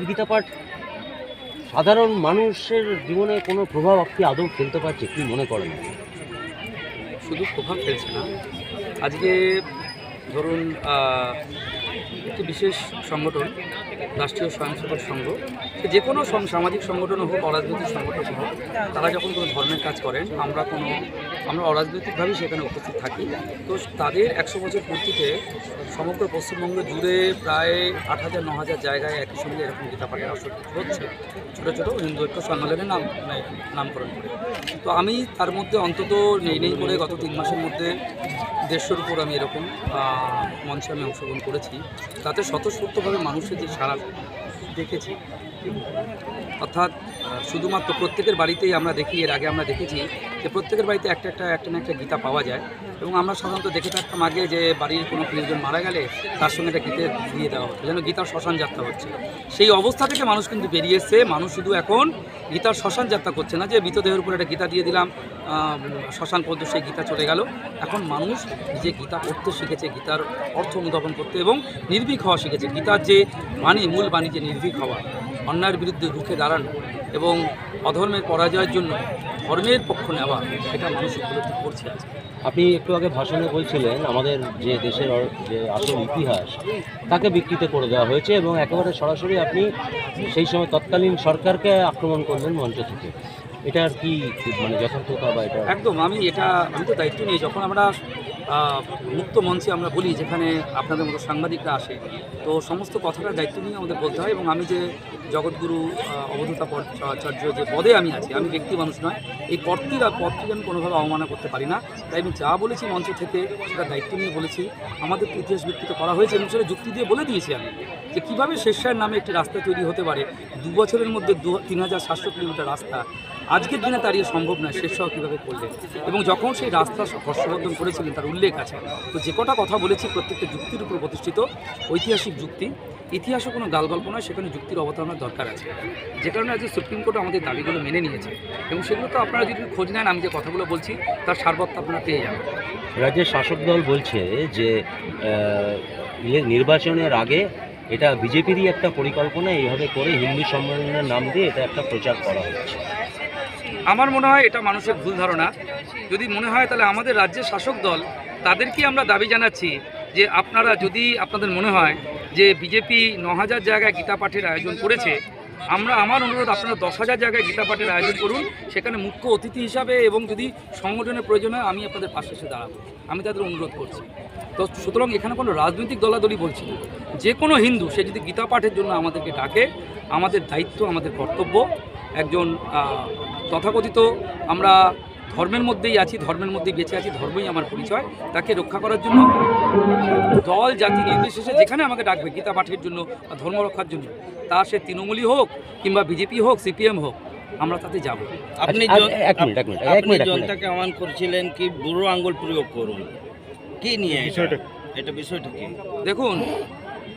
গীতা পাঠ সাধারণ মানুষের জীবনে কোনো প্রভাব আপনি আদৌ ফেলতে পারছে কি মনে করেন? শুধু প্রভাব ফেলছে না, আজকে ধরুন একটি বিশেষ সংগঠন রাষ্ট্রীয় স্বয়ংসেবক সংঘ, যে কোনো সামাজিক সংগঠন হোক, অরাজনৈতিক সংগঠন হোক, তারা যখন কোনো ধর্মের কাজ করেন আমরা অরাজনৈতিকভাবেই সেখানে উপস্থিত থাকি। তো তাদের 100 বছর পূর্তিতে সমগ্র পশ্চিমবঙ্গ জুড়ে প্রায় 8,000-9,000 জায়গায় একই সঙ্গে এরকম গীতা পাঠের আসর হচ্ছে, ছোটো ছোটো হিন্দু ঐক্য সম্মেলনের নামকরণ করে। তো আমি তার মধ্যে অন্তত নেই করে গত 3 মাসের মধ্যে 150-র উপর আমি এরকম মঞ্চে আমি অংশগ্রহণ করেছি। তাতে স্বতঃস্ফূর্তভাবে মানুষের যে সাড়া দেখেছি, অর্থাৎ শুধুমাত্র প্রত্যেকের বাড়িতেই আমরা দেখি, এর আগে আমরা দেখেছি যে প্রত্যেকের বাড়িতে একটা না একটা গীতা পাওয়া যায়, এবং আমরা সাধারণত দেখে থাকতাম আগে যে বাড়ির কোনো প্রিয়জন মারা গেলে তার সঙ্গে একটা গীতে দিয়ে দেওয়া হতো, যেন গীতার শ্মশান যাত্রা হচ্ছে। সেই অবস্থা থেকে মানুষ কিন্তু বেরিয়ে এসছে। মানুষ শুধু এখন গীতার শ্মশান যাত্রা করছে না, যে মৃতদেহের উপরে একটা গীতা দিয়ে দিলাম, শ্মশান পর্যন্ত সেই গীতা চলে গেল। এখন মানুষ নিজে গীতা পড়তে শিখেছে, গীতার অর্থ অনুধাবন করতে এবং নির্ভীক হওয়া শিখেছে। গীতার যে মূল বাণী যে নির্ভীক হওয়া, অন্যায়ের বিরুদ্ধে রুখে দাঁড়ানো এবং অধর্মের পরাজয়ের জন্য ধর্মের পক্ষ নেওয়া, এটা মানুষ উপলব্ধি করছে আজকে। আপনি একটু আগে ভাষণে বলছিলেন আমাদের যে দেশের যে আসল ইতিহাস তাকে বিকৃত করে দেওয়া হয়েছে, এবং একেবারে সরাসরি আপনি সেই সময় তৎকালীন সরকারকে আক্রমণ করলেন মঞ্চ থেকে। এটা আর কি মানে যথার্থতা বা এটা? একদম, আমি তো দায়িত্ব নিই। যখন আমরা মুক্ত মঞ্চে আমরা বলি, যেখানে আপনাদের মতো সাংবাদিকরা আসে, তো সমস্ত কথাটার দায়িত্ব নিয়ে আমাদের বলতে হয়। এবং আমি যে জগৎগুরু অবধূতা আচার্য যে পদে আমি আছি, আমি ব্যক্তি মানুষ নয়, এই পদটি আমি কোনোভাবে অবমাননা করতে পারি না। তাই আমি যা বলেছি মঞ্চ থেকে সেটা দায়িত্ব নিয়ে বলেছি। আমাদের ইতিহাস বিকৃত করা হয়েছে এবং সেটা যুক্তি দিয়ে বলে দিয়েছি আমি, যে কীভাবে শেরশাহের নামে একটি রাস্তা তৈরি হতে পারে। 2 বছরের মধ্যে 3,700 কিলোমিটার রাস্তা আজকের দিনে দাঁড়িয়ে সম্ভব নয়, শেরশাহ কীভাবে করলেন, এবং যখন সেই রাস্তা হর্ষবর্ধন করেছিলেন তার উল্লেখ আছে। তো যে কটা কথা বলেছি প্রত্যেকটা যুক্তির উপর প্রতিষ্ঠিত, ঐতিহাসিক যুক্তি। ইতিহাসও কোনো গালগল্প নয়, সেখানে যুক্তির অবতারণার দরকার আছে। যে কারণে আজকে সুপ্রিম কোর্ট আমাদের দাবিগুলো মেনে নিয়েছে, এবং সেগুলো তো আপনারা যদি খোঁজ নেন, আমি যে কথাগুলো বলছি তার সারবত্তা আপনারা পেয়ে যাবেন। রাজ্যের শাসক দল বলছে যে নির্বাচনের আগে এটা বিজেপিরই একটা পরিকল্পনা, এইভাবে করে হিন্দু সম্মেলনের নাম দিয়ে এটা একটা প্রচার করা হচ্ছে। আমার মনে হয় এটা মানুষের ভুল ধারণা। যদি মনে হয় তাহলে আমাদের রাজ্যের শাসক দল, তাদেরকে আমরা দাবি জানাচ্ছি যে আপনারা যদি আপনাদের মনে হয় যে বিজেপি 9,000 জায়গায় গীতা পাঠের আয়োজন করেছে, আমার অনুরোধ আপনারা 10,000 জায়গায় গীতা পাঠের আয়োজন করুন, সেখানে মুখ্য অতিথি হিসাবে, এবং যদি সংগঠনের প্রয়োজন হয় আমি আপনাদের পাশে এসে দাঁড়াবো, আমি তাদের অনুরোধ করছি। তো সুতরাং এখানে কোনো রাজনৈতিক দলাদলি বলছি না। যে কোনো হিন্দু সে যদি গীতা পাঠের জন্য আমাদেরকে ডাকে, আমাদের দায়িত্ব, আমাদের কর্তব্য, একজন তথাকথিত আমরা ধর্মের মধ্যেই আছি, ধর্মের মধ্যেই বেঁচে আছি, ধর্মই আমার পরিচয়, তাকে রক্ষা করার জন্য দল জাতি নির্বিশেষে যেখানে আমাকে ডাকবে গীতা পাঠের জন্য বা ধর্ম রক্ষার জন্য, তা সে তৃণমূলই হোক কিংবা বিজেপি হোক, সিপিএম হোক, আমরা তাতে যাব। আপনি জনতাকে আহ্বান করছিলেন কি বুড়ো আঙ্গুল প্রয়োগ করুন, কি নিয়ে বিষয়টা কি? দেখুন,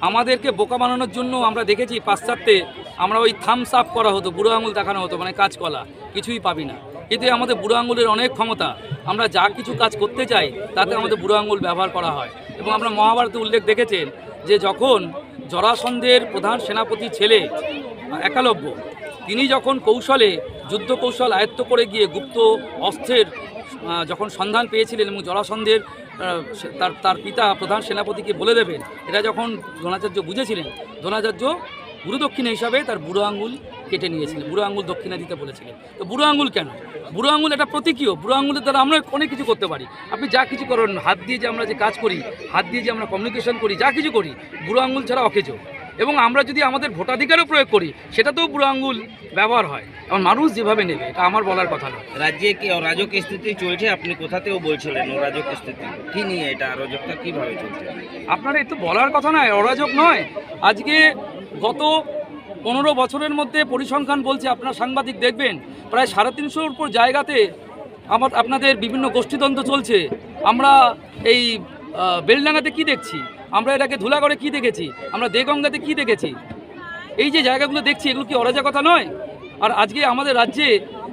আমাদেরকে বোকা বানানোর জন্য আমরা দেখেছি পাশ্চাত্যে আমরা ওই থামস আপ করা হতো, বুড়ো আঙুল দেখানো হতো, মানে কাজকলা কিছুই পাবি না। কিন্তু আমাদের বুড়ো আঙুলের অনেক ক্ষমতা, আমরা যা কিছু কাজ করতে চাই তাতে আমাদের বুড়ো আঙুল ব্যবহার করা হয়। এবং আমরা মহাভারতে উল্লেখ দেখেছেন যে যখন জরাসন্ধের প্রধান সেনাপতি ছেলে একালব্য, তিনি যখন যুদ্ধ কৌশল আয়ত্ত করে গিয়ে গুপ্ত অস্ত্রের যখন সন্ধান পেয়েছিলেন, এবং জরাসন্ধের তার পিতা প্রধান সেনাপতিকে বলে দেবেন, এটা যখন দ্রোণাচার্য বুঝেছিলেন, দ্রোণাচার্য গুরু দক্ষিণা হিসাবে তার বুড়ো আঙুল কেটে নিয়েছিলেন, বুড়ো আঙুল দক্ষিণা দিতে বলেছিলেন। তো বুড়ো আঙুল কেন? বুড়ো আঙুল একটা প্রতীকীয়, বুড়ো আঙুলের দ্বারা আমরা অনেক কিছু করতে পারি। আপনি যা কিছু করেন, হাত দিয়ে যে আমরা যে কাজ করি, হাত দিয়ে যে আমরা কমিউনিকেশন করি, যা কিছু করি, বুড়ো আঙুল ছাড়া অকেজো। এবং আমরা যদি আমাদের ভোটাধিকারও প্রয়োগ করি, সেটাতেও বুড়ো আঙুল ব্যবহার হয়। এবং মানুষ যেভাবে নেবে, এটা আমার বলার কথা নয়। রাজ্যে কি অরাজক স্থিতি চলছে? আপনি কোথাতেও বলছিলেন অরাজক স্থিতি, কি নিয়ে এটা অরাজকতা কীভাবে চলছে? আপনারা একটু বলার কথা নয়, অরাজক নয়। আজকে গত 15 বছরের মধ্যে পরিসংখ্যান বলছে, আপনারা সাংবাদিক দেখবেন, প্রায় 350-র উপর জায়গাতে আপনাদের বিভিন্ন গোষ্ঠীদ্বন্দ্ব চলছে। আমরা এই বেলডাঙ্গাতে কি দেখছি, আমরা এটাকে ধুলাগড়ে কি দেখেছি, আমরা দেগঙ্গাতে কি দেখেছি, এই যে জায়গাগুলো দেখছি, এগুলো কি অরাজকতা নয়? আর আজকে আমাদের রাজ্যে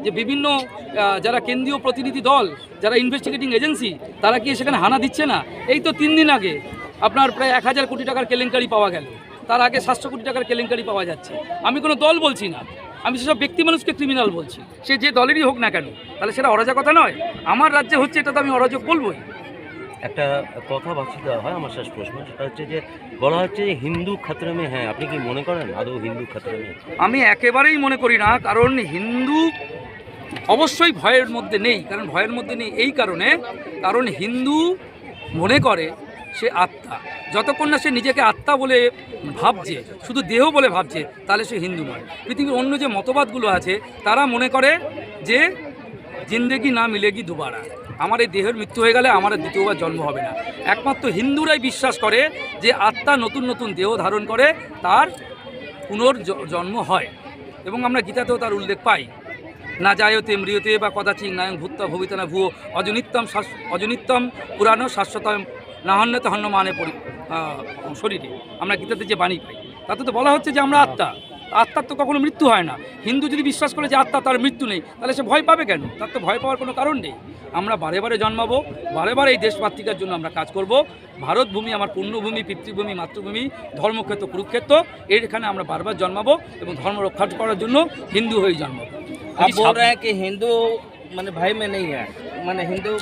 যে বিভিন্ন যারা কেন্দ্রীয় প্রতিনিধি দল, যারা ইনভেস্টিগেটিং এজেন্সি, তারা কি সেখানে হানা দিচ্ছে না? এই তো 3 দিন আগে আপনার প্রায় 1,000 কোটি টাকার কেলেঙ্কারি পাওয়া গেল। তার আগে 700 কোটি টাকার কেলেঙ্কারি পাওয়া যাচ্ছে। আমি কোনো দল বলছি না, আমি সেসব ব্যক্তি মানুষকে ক্রিমিনাল বলছি, সে যে দলেরই হোক না কেন, তাহলে সেটা অরাজকতা নয়? আমার রাজ্যে হচ্ছে, এটা তো আমি অরাজক বলবোই। একটা কথা বাঁচিয়ে দেওয়া হয়, আমার শেষ প্রশ্ন, সেটা হচ্ছে যে বলা হচ্ছে যে হিন্দু খাতরে মে হ্যাঁ, আপনি কি মনে করেন আদৌ হিন্দু খাতরে মে? আমি একেবারেই মনে করি না, কারণ হিন্দু অবশ্যই ভয়ের মধ্যে নেই। কারণ ভয়ের মধ্যে নেই এই কারণে, কারণ হিন্দু মনে করে সে আত্মা। যতক্ষণ না সে নিজেকে আত্মা বলে ভাবছে, শুধু দেহ বলে ভাবছে, তাহলে সে হিন্দু নয়। পৃথিবীর অন্য যে মতবাদগুলো আছে তারা মনে করে যে জিন্দেগি না মিলেগি দুবারা, আমার এই দেহের মৃত্যু হয়ে গেলে আমার আর দ্বিতীয়বার জন্ম হবে না। একমাত্র হিন্দুরাই বিশ্বাস করে যে আত্মা নতুন নতুন দেহ ধারণ করে, তার পুনর্জন্ম হয়। এবং আমরা গীতাতেও তার উল্লেখ পাই, না যায়তে মৃয়তে বা কদাচিৎ নায়ং ভূত্বা ভবিতা না ভুয়ো অজনিত্যম পুরানো শাশ্বতম না হন্যতে হন্য মানে শরীরে। আমরা গীতাতে যে বাণী পাই তাতে তো বলা হচ্ছে যে আমরা আত্মা, আত্মার তো কখনো মৃত্যু হয় না। হিন্দু যদি বিশ্বাস করে যে আত্মা তার মৃত্যু নেই, তাহলে সে ভয় পাবে কেন? তার তো ভয় পাওয়ার কোনো কারণ নেই। আমরা বারে বারে জন্মাবো, বারে বারে এই দেশমাতৃকার জন্য আমরা কাজ করব। ভারত ভূমি আমার পুণ্যভূমি, পিতৃভূমি, মাতৃভূমি, ধর্মক্ষেত্র কুরুক্ষেত্র, এখানে আমরা বারবার জন্মাবো এবং ধর্ম রক্ষা করার জন্য হিন্দু হয়ে জন্মাবো। आप बोल रहे हैं कि हिंदू माने भाई में नहीं है, माने हिंदू